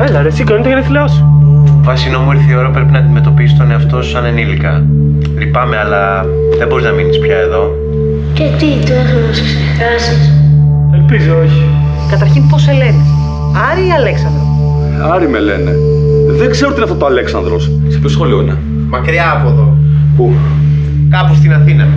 Έλα ρε, εσύ κάνει το γενέθλιά σου. Βάσινο μου, ήρθε η ώρα, πρέπει να αντιμετωπίσεις τον εαυτό σου σαν ενήλικα. Λυπάμαι, αλλά δεν μπορείς να μείνεις πια εδώ. Και τι, το έχω να σε ξεχάσεις? Ελπίζω όχι. Καταρχήν πώς σε λένε, Άρη ή Αλέξανδρο? Άρη με λένε. Δεν ξέρω τι είναι αυτό το Αλέξανδρος. Σε ποιο σχολείο είναι? Μακριά από εδώ. Πού? Κάπου στην Αθήνα.